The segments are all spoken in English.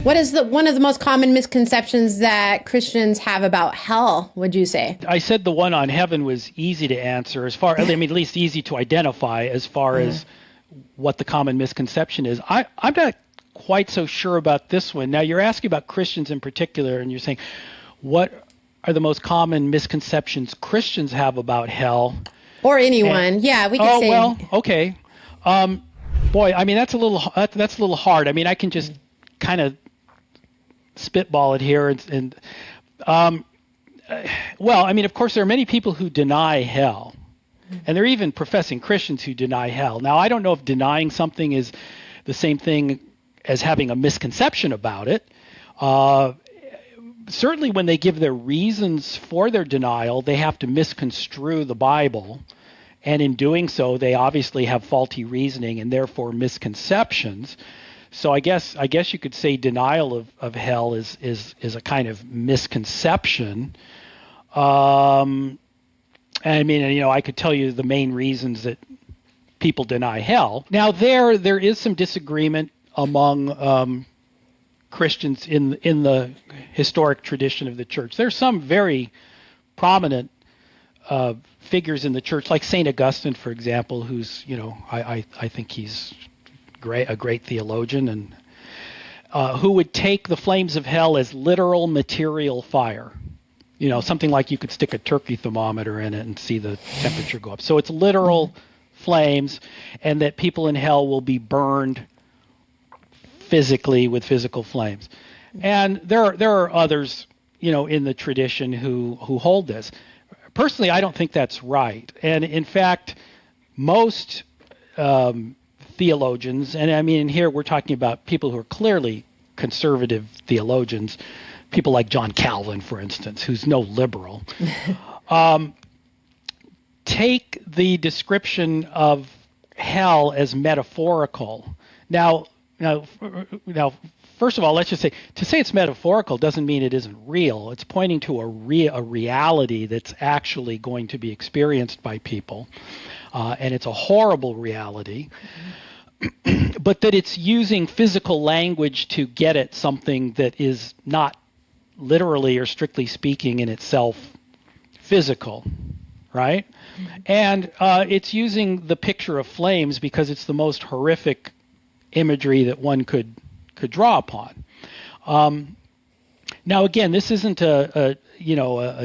What is one of the most common misconceptions that Christians have about hell, would you say? I said the one on heaven was easy to answer at least easy to identify as far as what the common misconception is. I'm not quite so sure about this one. Now, you're asking about Christians in particular, and you're saying, what are the most common misconceptions Christians have about hell? Or anyone. We could say. Oh, well, okay. Boy, I mean, that's a little hard. I mean, I can just kind of spitball it here. Well, I mean, of course, there are many people who deny hell. And there are even professing Christians who deny hell. Now, I don't know if denying something is the same thing as having a misconception about it. Certainly when they give their reasons for their denial, they have to misconstrue the Bible. And in doing so, they obviously have faulty reasoning and therefore misconceptions. So I guess you could say denial of hell is a kind of misconception. I mean, I could tell you the main reasons that people deny hell. Now, there is some disagreement among Christians in the historic tradition of the church. There's some very prominent figures in the church, like St. Augustine, for example, who's, I think he's a great theologian, and who would take the flames of hell as literal material fire. Something like you could stick a turkey thermometer in it and see the temperature go up. So it's literal flames, and that people in hell will be burned physically with physical flames. And there are others, in the tradition who hold this. Personally, I don't think that's right. And in fact, most theologians, and I mean, here we're talking about people who are clearly conservative theologians, people like John Calvin, for instance, who's no liberal, take the description of hell as metaphorical. Now, first of all, let's just say, to say it's metaphorical doesn't mean it isn't real. It's pointing to a reality that's actually going to be experienced by people, and it's a horrible reality. But that it's using physical language to get at something that is not literally or strictly speaking in itself physical, right? And it's using the picture of flames because it's the most horrific imagery that one could draw upon. Now, again, this isn't a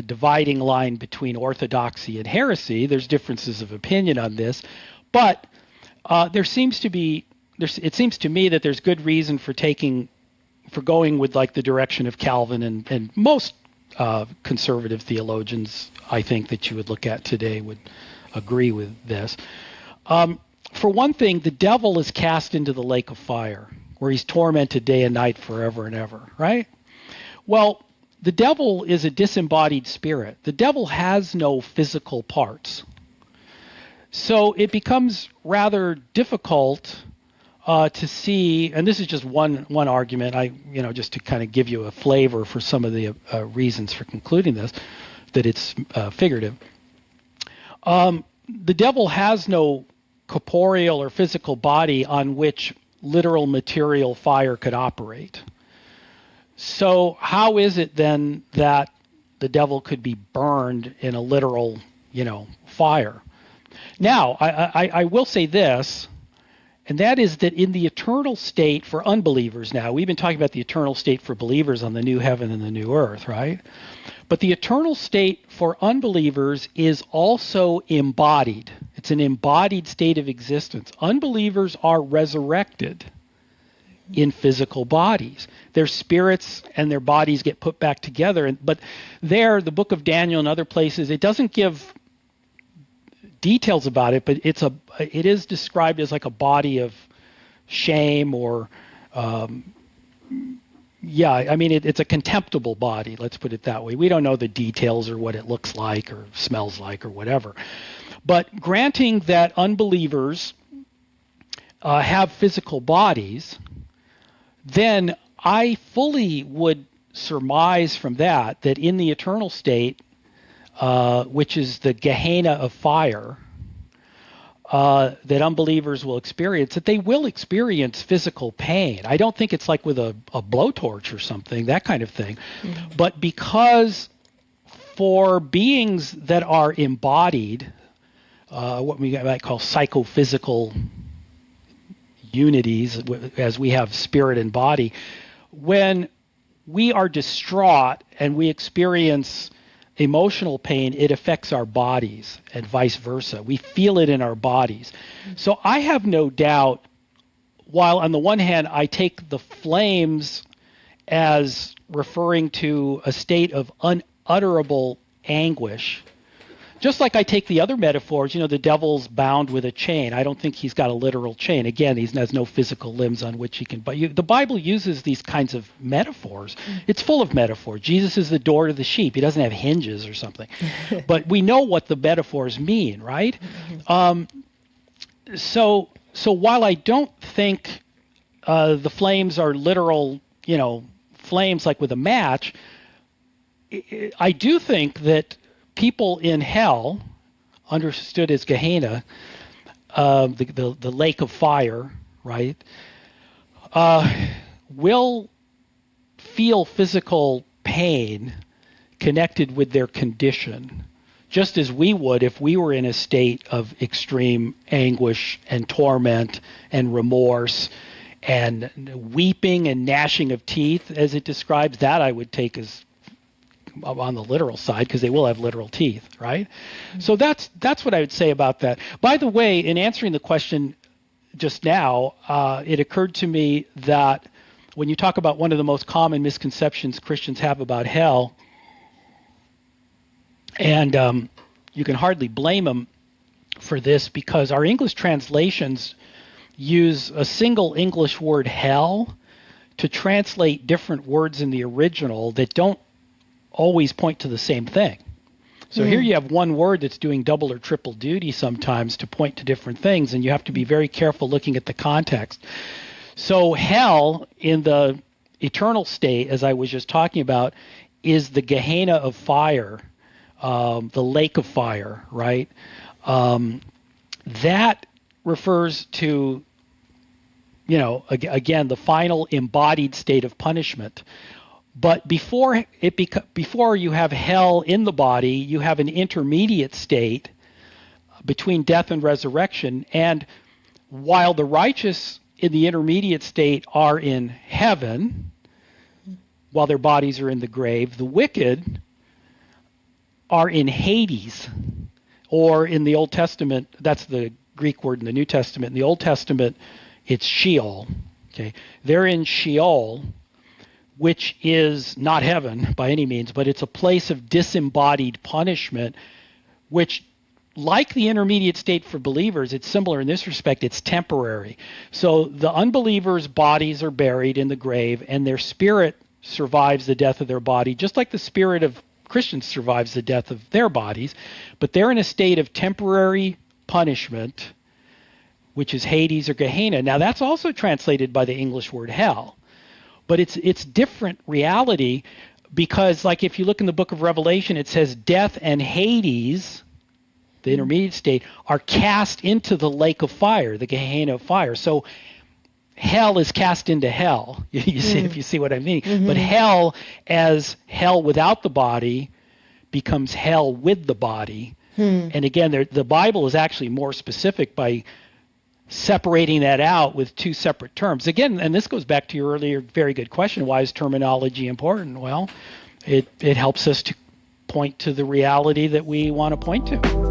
dividing line between orthodoxy and heresy. There's differences of opinion on this, but it seems to me that there's good reason for going with like the direction of Calvin and most conservative theologians, I think, that you would look at today would agree with this. For one thing, the devil is cast into the lake of fire, where he's tormented day and night forever and ever, right? Well, the devil is a disembodied spirit. The devil has no physical parts. So it becomes rather difficult to see, and this is just one argument, just to kind of give you a flavor for some of the reasons for concluding this, that it's figurative. The devil has no corporeal or physical body on which literal material fire could operate. So how is it then that the devil could be burned in a literal, fire? Now, I will say this, and that is that in the eternal state for unbelievers now, we've been talking about the eternal state for believers on the new heaven and the new earth, right? But the eternal state for unbelievers is also embodied. It's an embodied state of existence. Unbelievers are resurrected in physical bodies. Their spirits and their bodies get put back together. But there, the book of Daniel and other places, it doesn't give details about it, but it is described as like a body of shame or it's a contemptible body, let's put it that way. We don't know the details or what it looks like or smells like or whatever. But granting that unbelievers have physical bodies, then I fully would surmise from that in the eternal state, which is the Gehenna of fire, that unbelievers will experience, that they will experience physical pain. I don't think it's like with a blowtorch or something, that kind of thing. Mm-hmm. But because for beings that are embodied, what we might call psychophysical unities, as we have spirit and body, when we are distraught and we experience emotional pain, it affects our bodies and vice versa. We feel it in our bodies. So I have no doubt, while on the one hand I take the flames as referring to a state of unutterable anguish, just like I take the other metaphors, the devil's bound with a chain. I don't think he's got a literal chain. Again, he has no physical limbs on which he can. But the Bible uses these kinds of metaphors. It's full of metaphors. Jesus is the door to the sheep. He doesn't have hinges or something. But we know what the metaphors mean, right? So while I don't think the flames are literal, flames like with a match, I do think that people in hell, understood as Gehenna, the lake of fire, right, will feel physical pain connected with their condition, just as we would if we were in a state of extreme anguish and torment and remorse and weeping and gnashing of teeth, as it describes. That I would take as on the literal side, because they will have literal teeth, right? Mm-hmm. So that's what I would say about that. By the way, in answering the question just now, it occurred to me that when you talk about one of the most common misconceptions Christians have about hell, and you can hardly blame them for this, because our English translations use a single English word, hell, to translate different words in the original that don't always point to the same thing. So here you have one word that's doing double or triple duty sometimes to point to different things, and you have to be very careful looking at the context. So hell, in the eternal state, as I was just talking about, is the Gehenna of fire, the lake of fire, right? That refers to, again, the final embodied state of punishment. But before you have hell in the body, you have an intermediate state between death and resurrection. And while the righteous in the intermediate state are in heaven, while their bodies are in the grave, the wicked are in Hades, or in the Old Testament, that's the Greek word in the New Testament. In the Old Testament, it's Sheol. Okay, they're in Sheol, which is not heaven by any means, but it's a place of disembodied punishment, which, like the intermediate state for believers, it's similar in this respect. It's temporary. So the unbelievers' bodies are buried in the grave, and their spirit survives the death of their body, just like the spirit of Christians survives the death of their bodies. But they're in a state of temporary punishment, which is Hades or Gehenna. Now, that's also translated by the English word hell. But it's different reality, because, like, if you look in the book of Revelation, it says death and Hades, the intermediate state, are cast into the lake of fire, the Gehenna of fire. So hell is cast into hell, you see, if you see what I mean. Mm-hmm. But hell, as hell without the body, becomes hell with the body. And again, the Bible is actually more specific by separating that out with two separate terms. Again, and this goes back to your earlier very good question, why is terminology important? Well, it helps us to point to the reality that we want to point to.